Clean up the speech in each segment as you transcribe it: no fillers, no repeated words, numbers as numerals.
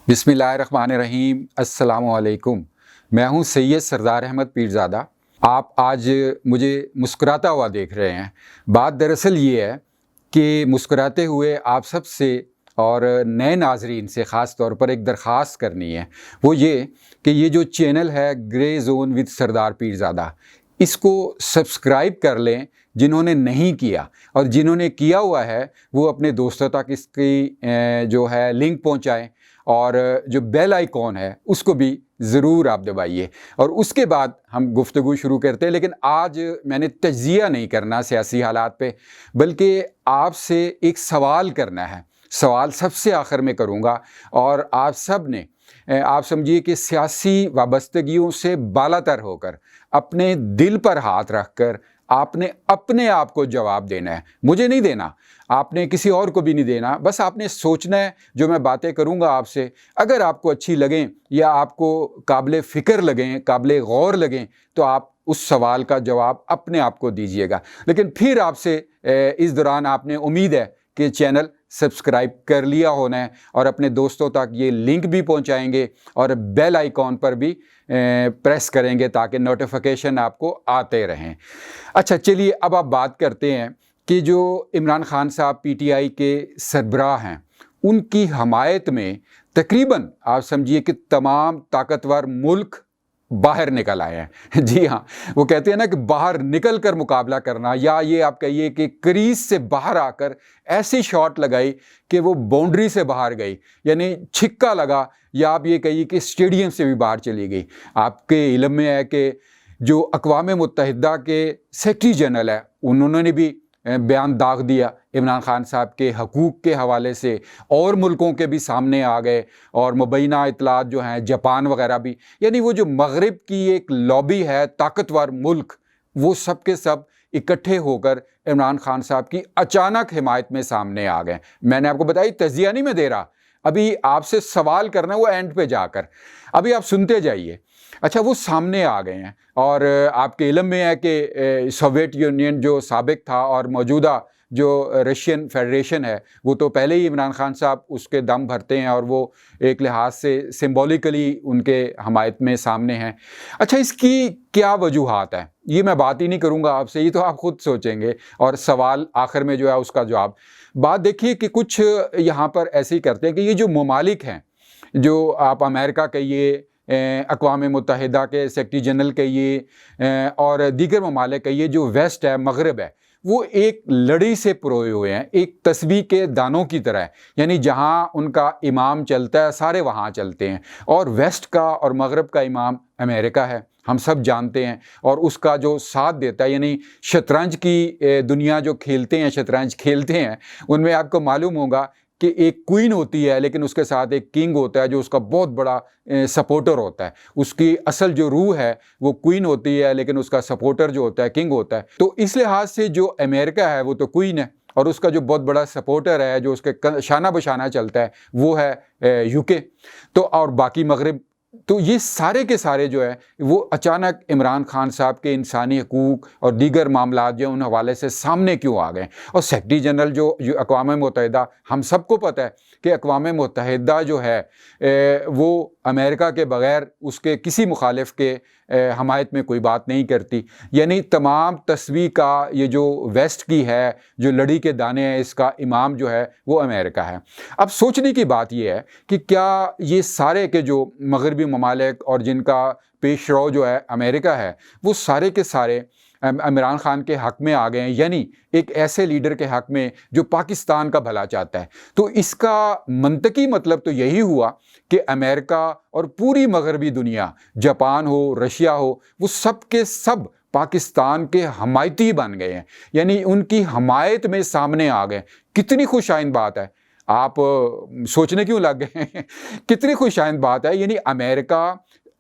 बिस्मिल्लाहिर्रहमानिर्रहीम। अस्सलाम वालेकुम। मैं हूं सैयद सरदार अहमद पीरज़ादा। आप आज मुझे मुस्कुराता हुआ देख रहे हैं। बात दरअसल ये है कि मुस्कुराते हुए आप सब से और नए नाजरीन से ख़ास तौर पर एक दरख्वास्त करनी है। वो ये कि ये जो चैनल है ग्रे ज़ोन विद सरदार पीरज़ादा, इसको सब्सक्राइब कर लें जिन्होंने नहीं किया, और जिन्होंने किया हुआ है वो अपने दोस्तों तक इसकी जो है लिंक पहुंचाएं, और जो बेल आइकॉन है उसको भी ज़रूर आप दबाइए। और उसके बाद हम गुफ्तगू शुरू करते हैं। लेकिन आज मैंने तज्ज़िया नहीं करना सियासी हालात पे, बल्कि आपसे एक सवाल करना है। सवाल सबसे आखिर में करूँगा, और आप सब ने आप समझिए कि सियासी वाबस्तगियों से बालातर होकर अपने दिल पर हाथ रख कर आपने अपने आप को जवाब देना है। मुझे नहीं देना, आपने किसी और को भी नहीं देना। बस आपने सोचना है जो मैं बातें करूंगा आपसे, अगर आपको अच्छी लगें या आपको काबिल फ़िक्र लगें, काबिल गौर लगें, तो आप उस सवाल का जवाब अपने आप को दीजिएगा। लेकिन फिर आपसे इस दौरान आपने उम्मीद है कि चैनल सब्सक्राइब कर लिया होना है, और अपने दोस्तों तक ये लिंक भी पहुंचाएंगे, और बेल आइकॉन पर भी प्रेस करेंगे ताकि नोटिफिकेशन आपको आते रहें। अच्छा, चलिए अब आप बात करते हैं कि जो इमरान खान साहब पीटीआई के सरबराह हैं, उनकी हमायत में तकरीबन आप समझिए कि तमाम ताकतवर मुल्क बाहर निकल आए हैं। जी हाँ, वो कहते हैं ना कि बाहर निकल कर मुकाबला करना, या ये आप कहिए कि क्रीज से बाहर आकर ऐसी शॉट लगाई कि वो बाउंड्री से बाहर गई, यानी छिक्का लगा, या आप ये कहिए कि स्टेडियम से भी बाहर चली गई। आपके इल्म में है कि जो अक़वाम मुत्तहिदा के सेक्रेटरी जनरल है, उन्होंने भी बयान दाग दिया इमरान खान साहब के हकूक़ के हवाले से, और मुल्कों के भी सामने आ गए, और मुबैना इतलात जो हैं जापान वगैरह भी, यानी वो जो मगरिब की एक लॉबी है, ताकतवर मुल्क, वो सब के सब इकट्ठे होकर इमरान खान साहब की अचानक हिमायत में सामने आ गए। मैंने आपको बताई, तज़िया नहीं मैं दे रहा, अभी आपसे सवाल करना है वो एंड पे जाकर, अभी आप सुनते जाइए। अच्छा, वो सामने आ गए हैं, और आपके इल्म में है कि सोवियत यूनियन जो साबिक था और मौजूदा जो रशियन फेडरेशन है, वो तो पहले ही इमरान खान साहब उसके दम भरते हैं, और वो एक लिहाज से सिंबॉलिकली उनके हमायत में सामने हैं। अच्छा, इसकी क्या वजूहात है, ये मैं बात ही नहीं करूँगा आपसे, ये तो आप ख़ुद सोचेंगे, और सवाल आखिर में जो है उसका जवाब। बात देखिए कि कुछ यहाँ पर ऐसे ही करते हैं कि ये जो ममालिक हैं, जो आप अमेरिका कहिए, अक़वाम मुत्तहिदा के सेक्रेटरी जनरल कहिए, और दीगर ममालिक कहिए, जो वेस्ट है, मगरब है, वो एक लड़ी से पुरोए हुए हैं, एक तस्बीह के दानों की तरह है। यानी जहाँ उनका इमाम चलता है सारे वहाँ चलते हैं, और वेस्ट का और मगरब का इमाम अमेरिका है, हम सब जानते हैं, और उसका जो साथ देता है, यानी शतरंज की दुनिया जो खेलते हैं, शतरंज खेलते हैं, उनमें आपको मालूम होगा कि एक क्वीन होती है, लेकिन उसके साथ एक किंग होता है जो उसका बहुत बड़ा सपोर्टर होता है। उसकी असल जो रूह है वो क्वीन होती है, लेकिन उसका सपोर्टर जो होता है किंग होता है। तो इस लिहाज से जो अमेरिका है वो तो क्वीन है, और उसका जो बहुत बड़ा सपोर्टर है जो उसके शाना बशाना चलता है वो है यूके। तो और बाकी मगरब, तो ये सारे के सारे जो है वो अचानक इमरान खान साहब के इंसानी हकूक़ और दीगर मामलात जो उन हवाले से सामने क्यों आ गए। और सेक्रेटरी जनरल जो अक़वाम मुत्तहिदा, हम सबको पता है कि अक़वाम मुत्तहिदा जो है वो अमेरिका के बग़ैर उसके किसी मुखालिफ के हमायत में कोई बात नहीं करती। यानी तमाम तस्वीर का ये जो वेस्ट की है, जो लड़ी के दाने हैं, इसका इमाम जो है वो अमेरिका है। अब सोचने की बात ये है कि क्या ये सारे के जो मगरबी ममालिक और जिनका पेश रो जो है अमेरिका है, वो सारे के सारे इमरान खान के हक़ में आ गए हैं, यानी एक ऐसे लीडर के हक़ में जो पाकिस्तान का भला चाहता है। तो इसका मंतकी मतलब तो यही हुआ कि अमेरिका और पूरी मगरबी दुनिया, जापान हो, रशिया हो, वो सब के सब पाकिस्तान के हमायती बन गए हैं, यानी उनकी हमायत में सामने आ गए। कितनी खुशाइंद बात है, आप सोचने क्यों लग गए हैं? कितनी खुशाइंद बात है, यानी अमेरिका,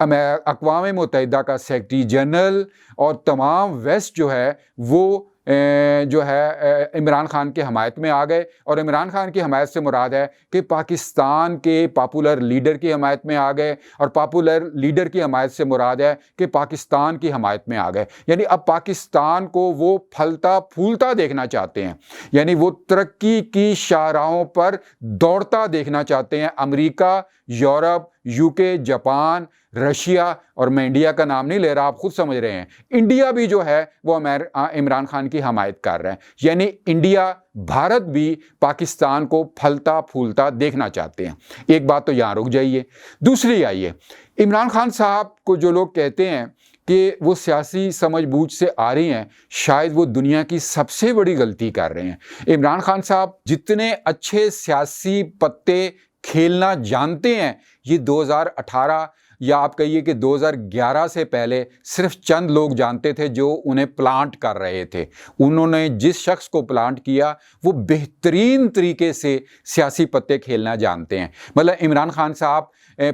अक़वाम मुत्तहिदा का सेक्रेटरी जनरल और तमाम वेस्ट जो है वो جو ہے عمران خان کی حمایت میں آ گئے، اور عمران خان کی حمایت سے مراد ہے کہ پاکستان کے پاپولر لیڈر کی حمایت میں آ گئے، اور پاپولر لیڈر کی حمایت سے مراد ہے کہ پاکستان کی حمایت میں آ گئے۔ یعنی اب پاکستان کو وہ پھلتا پھولتا دیکھنا چاہتے ہیں، یعنی وہ ترقی کی شاہراہوں پر دوڑتا دیکھنا چاہتے ہیں۔ امریکہ، یورپ، UK، جاپان، رشیا، اور میں انڈیا کا نام نہیں لے رہا، آپ خود سمجھ رہے ہیں، انڈیا بھی جو ہے وہ عمران خان کی حمایت کر رہے ہیں۔ یعنی انڈیا، بھارت بھی پاکستان کو پھلتا پھولتا دیکھنا چاہتے ہیں۔ ایک بات تو یہاں رک جائیے۔ دوسری آئیے، عمران خان صاحب کو جو لوگ کہتے ہیں کہ وہ سیاسی سمجھ بوجھ سے آ رہی ہیں، شاید وہ دنیا کی سب سے بڑی غلطی کر رہے ہیں۔ عمران خان صاحب جتنے اچھے سیاسی پتے کھیلنا جانتے ہیں، یہ 2018 یا آپ کہیے کہ 2011 سے پہلے صرف چند لوگ جانتے تھے جو انہیں پلانٹ کر رہے تھے۔ انہوں نے جس شخص کو پلانٹ کیا وہ بہترین طریقے سے سیاسی پتے کھیلنا جانتے ہیں۔ مطلب عمران خان صاحب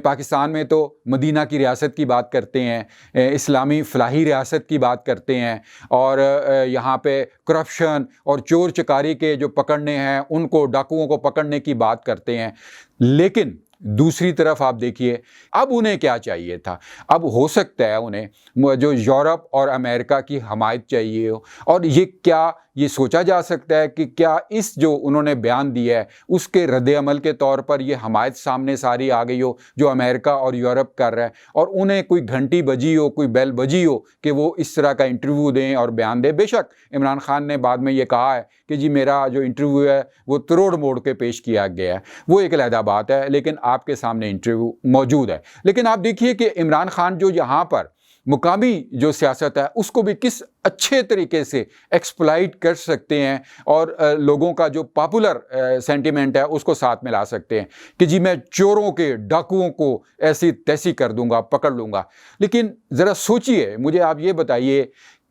پاکستان میں تو مدینہ کی ریاست کی بات کرتے ہیں، اسلامی فلاحی ریاست کی بات کرتے ہیں، اور یہاں پہ کرپشن اور چور چکاری کے جو پکڑنے ہیں ان کو، ڈاکوؤں کو پکڑنے کی بات کرتے ہیں۔ لیکن دوسری طرف آپ دیکھیے اب انہیں کیا چاہیے تھا۔ اب ہو سکتا ہے انہیں جو یورپ اور امریکہ کی حمایت چاہیے ہو، اور یہ سوچا جا سکتا ہے کہ کیا اس جو انہوں نے بیان دیا ہے اس کے رد عمل کے طور پر یہ حمایت سامنے ساری آ گئی ہو جو امریکہ اور یورپ کر رہا ہے، اور انہیں کوئی گھنٹی بجی ہو، کوئی بیل بجی ہو کہ وہ اس طرح کا انٹرویو دیں اور بیان دیں۔ بے شک عمران خان نے بعد میں یہ کہا ہے کہ جی میرا جو انٹرویو ہے وہ تروڑ موڑ کے پیش کیا گیا ہے، وہ ایک علیحدہ بات ہے، لیکن آپ کے سامنے انٹرویو موجود ہے۔ لیکن آپ دیکھیے کہ عمران خان جو یہاں پر مقامی جو سیاست ہے اس کو بھی کس اچھے طریقے سے ایکسپلائٹ کر سکتے ہیں، اور لوگوں کا جو پاپولر سینٹیمنٹ ہے اس کو ساتھ میں لا سکتے ہیں کہ جی میں چوروں کے، ڈاکوؤں کو ایسی تیسی کر دوں گا، پکڑ لوں گا۔ لیکن ذرا سوچئے، مجھے آپ یہ بتائیے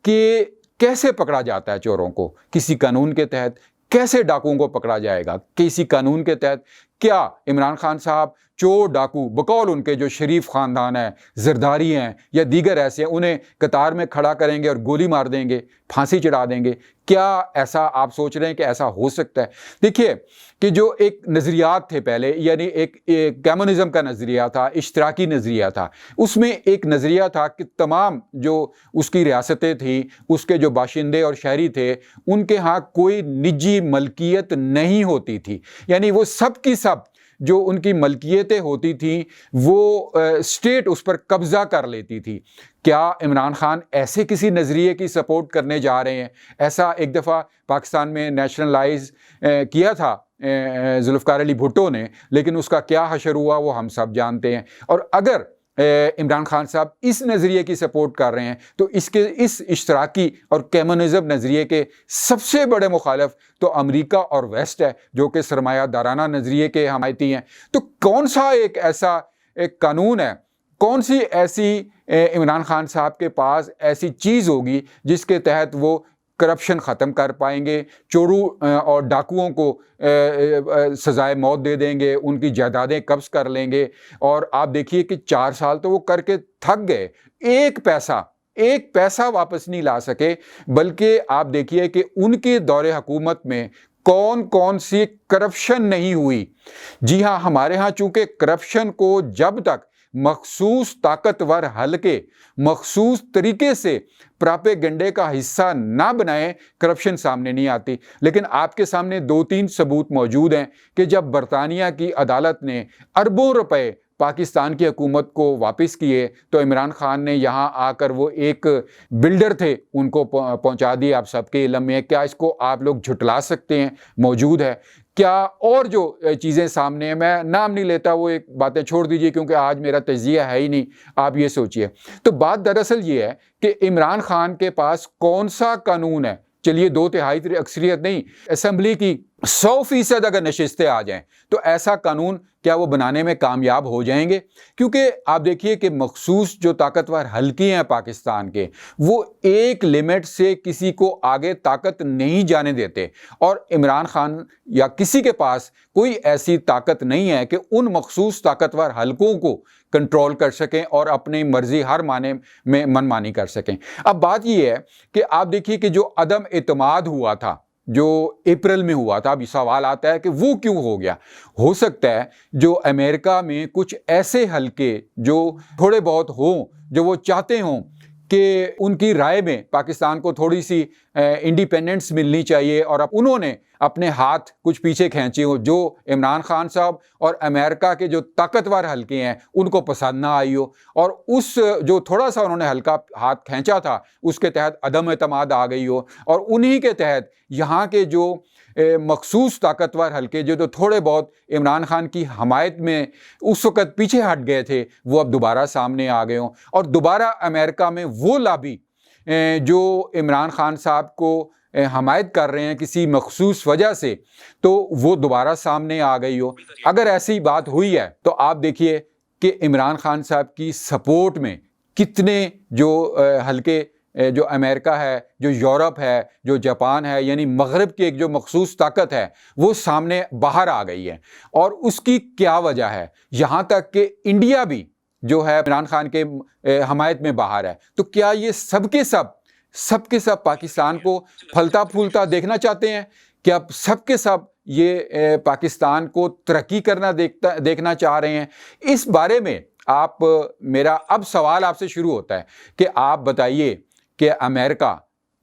کہ کیسے پکڑا جاتا ہے چوروں کو؟ کسی قانون کے تحت؟ کیسے ڈاکوؤں کو پکڑا جائے گا؟ کسی قانون کے تحت؟ کیا عمران خان صاحب چور ڈاکو بقول ان کے جو شریف خاندان ہے، زرداری ہیں یا دیگر ایسے ہیں، انہیں قطار میں کھڑا کریں گے اور گولی مار دیں گے، پھانسی چڑھا دیں گے؟ کیا ایسا آپ سوچ رہے ہیں کہ ایسا ہو سکتا ہے؟ دیکھیے کہ جو ایک نظریات تھے پہلے، یعنی ایک کمیونزم کا نظریہ تھا، اشتراکی نظریہ تھا، اس میں ایک نظریہ تھا کہ تمام جو اس کی ریاستیں تھیں، اس کے جو باشندے اور شہری تھے، ان کے ہاں کوئی نجی ملکیت نہیں ہوتی تھی، یعنی وہ سب کی سب جو ان کی ملکیتیں ہوتی تھیں وہ اسٹیٹ اس پر قبضہ کر لیتی تھی۔ کیا عمران خان ایسے کسی نظریے کی سپورٹ کرنے جا رہے ہیں؟ ایسا ایک دفعہ پاکستان میں نیشنلائز کیا تھا ذوالفقار علی بھٹو نے، لیکن اس کا کیا حشر ہوا وہ ہم سب جانتے ہیں۔ اور اگر عمران خان صاحب اس نظریے کی سپورٹ کر رہے ہیں تو اس اشتراکی اور کمیونزم نظریے کے سب سے بڑے مخالف تو امریکہ اور ویسٹ ہے، جو کہ سرمایہ دارانہ نظریے کے حمایتی ہیں۔ تو کون سا ایسا ایک قانون ہے، کون سی ایسی عمران خان صاحب کے پاس ایسی چیز ہوگی جس کے تحت وہ کرپشن ختم کر پائیں گے، چوروں اور ڈاکوؤں کو سزائے موت دے دیں گے، ان کی جائیدادیں قبض کر لیں گے؟ اور آپ دیکھیے کہ 4 سال تو وہ کر کے تھک گئے، ایک پیسہ واپس نہیں لا سکے، بلکہ آپ دیکھیے کہ ان کے دور حکومت میں کون سی کرپشن نہیں ہوئی۔ جی ہاں، ہمارے ہاں چونکہ کرپشن کو جب تک مخصوص طاقتور حلقے مخصوص طریقے سے پراپیگنڈے کا حصہ نہ بنائیں، کرپشن سامنے نہیں آتی۔ لیکن آپ کے سامنے 2-3 ثبوت موجود ہیں کہ جب برطانیہ کی عدالت نے اربوں روپے پاکستان کی حکومت کو واپس کیے تو عمران خان نے یہاں آ کر، وہ ایک بلڈر تھے، ان کو پہنچا دیے۔ آپ سب کے علم میں، کیا اس کو آپ لوگ جھٹلا سکتے ہیں؟ موجود ہے۔ کیا اور جو چیزیں سامنے ہیں، میں نام نہیں لیتا، وہ ایک باتیں چھوڑ دیجئے کیونکہ آج میرا تجزیہ ہے ہی نہیں، آپ یہ سوچئے۔ تو بات دراصل یہ ہے کہ عمران خان کے پاس کون سا قانون ہے؟ چلیے 2/3 اکثریت نہیں، اسمبلی کی 100% अगर नशिस्तें आ जाएं तो ऐसा कानून क्या वो बनाने में कामयाब हो जाएंगे? क्योंकि आप देखिए कि मखसूस जो ताकतवर हल्के हैं पाकिस्तान के, वो एक लिमिट से किसी को आगे ताकत नहीं जाने देते, और इमरान खान या किसी के पास कोई ऐसी ताकत नहीं है कि उन मखसूस ताकतवर हल्कों को कंट्रोल कर सकें और अपनी मर्जी हर माने में मनमानी कर सकें। अब बात यह है कि आप देखिए कि जो अदम एतमाद हुआ था, जो अप्रैल में हुआ था, अब सवाल आता है कि वो क्यों हो गया। हो सकता है जो अमेरिका में कुछ ऐसे हल्के जो थोड़े बहुत हों, जो वो चाहते हों कि उनकी राय में पाकिस्तान को थोड़ी सी इंडिपेंडेंस मिलनी चाहिए, और अब उन्होंने अपने हाथ कुछ पीछे खींचे हो, जो इमरान खान साहब और अमेरिका के जो ताकतवर हल्के हैं उनको पसंद ना आई हो, और उस जो थोड़ा सा उन्होंने हल्का हाथ खींचा था उसके तहत अदम एतमाद आ गई हो, और उन्हीं के तहत यहाँ के जो मखसूस ताकतवर हल्के जो थोड़े बहुत इमरान खान की हमायत में उस वक़्त पीछे हट गए थे, वो अब दोबारा सामने आ गए हों, और दोबारा अमेरिका में वो लाबी जो इमरान खान साहब को हमायत कर रहे हैं किसी मखसूस वजह से, तो वो दोबारा सामने आ गई हो। अगर ऐसी बात हुई है तो आप देखिए कि इमरान खान साहब की सपोर्ट में कितने जो हल्के, जो अमेरिका है, जो यूरोप है, जो जापान है, यानी मगरब की एक जो मखसूस ताकत है वो सामने बाहर आ गई है। और उसकी क्या वजह है? यहाँ तक कि इंडिया भी जो है इमरान खान के हमायत में बाहर है। तो क्या ये सब के सब पाकिस्तान को फलता फूलता देखना चाहते हैं? क्या सब के सब ये पाकिस्तान को तरक्की करना देखना चाह रहे हैं? इस बारे में मेरा अब सवाल आपसे शुरू होता है कि आप बताइए कि अमेरिका,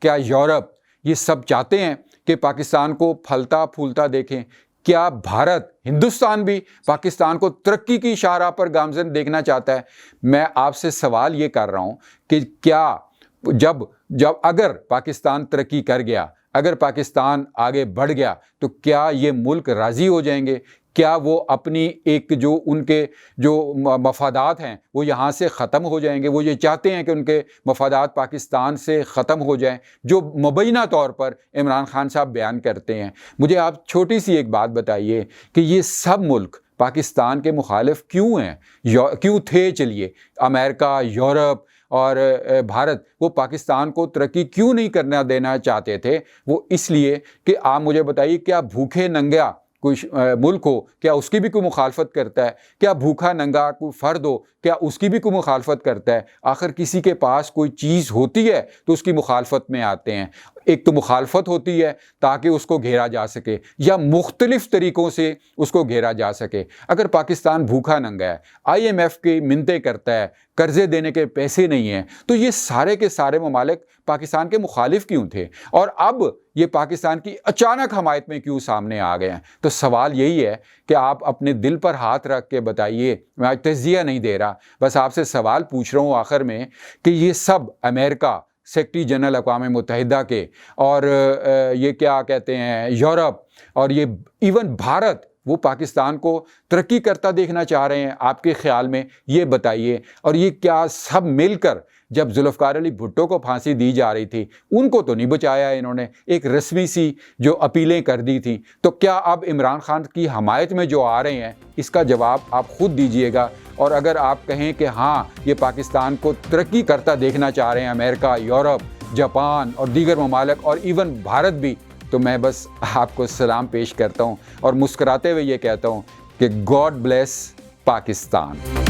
क्या यूरोप, ये सब चाहते हैं कि पाकिस्तान को फलता फूलता देखें? क्या भारत, हिंदुस्तान भी पाकिस्तान को तरक्की की शाहराह पर गामजन देखना चाहता है? मैं आपसे सवाल ये कर रहा हूँ कि क्या जब अगर पाकिस्तान तरक्की कर गया, अगर पाकिस्तान आगे बढ़ गया, तो क्या ये मुल्क राज़ी हो जाएंगे? क्या वो अपनी एक जो उनके जो मफादात हैं वो यहाँ से ख़त्म हो जाएंगे? वो ये चाहते हैं कि उनके मफादात पाकिस्तान से ख़त्म हो जाएं, जो मुबैना तौर पर इमरान खान साहब बयान करते हैं। मुझे आप छोटी सी एक बात बताइए कि ये सब मुल्क पाकिस्तान के मुखालिफ क्यों हैं, क्यों थे? चलिए, अमेरिका, यूरोप और भारत वो पाकिस्तान को तरक्की क्यों नहीं करना देना चाहते थे? वो इसलिए कि आप मुझे बताइए, क्या भूखे नंगा कोई मुल्क हो, क्या उसकी भी कोई मुखालफत करता है? क्या भूखा नंगा कोई फ़र्द हो, क्या उसकी भी कोई मुखालफत करता है? आखिर किसी के पास कोई चीज़ होती है तो उसकी मुखालफत में आते हैं। एक तो मुखालफत होती है ताकि उसको घेरा जा सके, या मुख्तलिफ़ तरीक़ों से उसको घेरा जा सके। अगर पाकिस्तान भूखा नंगा है, IMF की मिन्नतें करता है, कर्ज़े देने के पैसे नहीं हैं, तो ये सारे के सारे ममालिक पाकिस्तान के मुखालिफ क्यों थे? और अब ये पाकिस्तान की अचानक हमायत में क्यों सामने आ गए हैं? तो सवाल यही है कि आप अपने दिल पर हाथ रख के बताइए। मैं आज तज़किया नहीं दे रहा, बस आपसे सवाल पूछ रहा हूँ आखिर में कि ये सब अमेरिका, सेक्रेटरी जनरल अक़वाम मुत्तहिदा के, और ये क्या कहते हैं यूरोप, और ये इवन भारत, वो पाकिस्तान को तरक्की करता देखना चाह रहे हैं आपके ख़्याल में? ये बताइए। और ये क्या सब मिलकर, जब जुल्फ़िकार अली भुट्टो को फांसी दी जा रही थी, उनको तो नहीं बचाया इन्होंने, एक रस्मी सी जो अपीलें कर दी थी, तो क्या अब इमरान खान की हमायत में जो आ रहे हैं, इसका जवाब आप ख़ुद दीजिएगा। और अगर आप कहें कि हाँ, ये पाकिस्तान को तरक्की करता देखना चाह रहे हैं अमेरिका, यूरोप, जापान और दीगर ममालिक और इवन भारत भी, तो मैं बस आपको सलाम पेश करता हूँ और मुस्कुराते हुए ये कहता हूँ कि गॉड ब्लेस पाकिस्तान।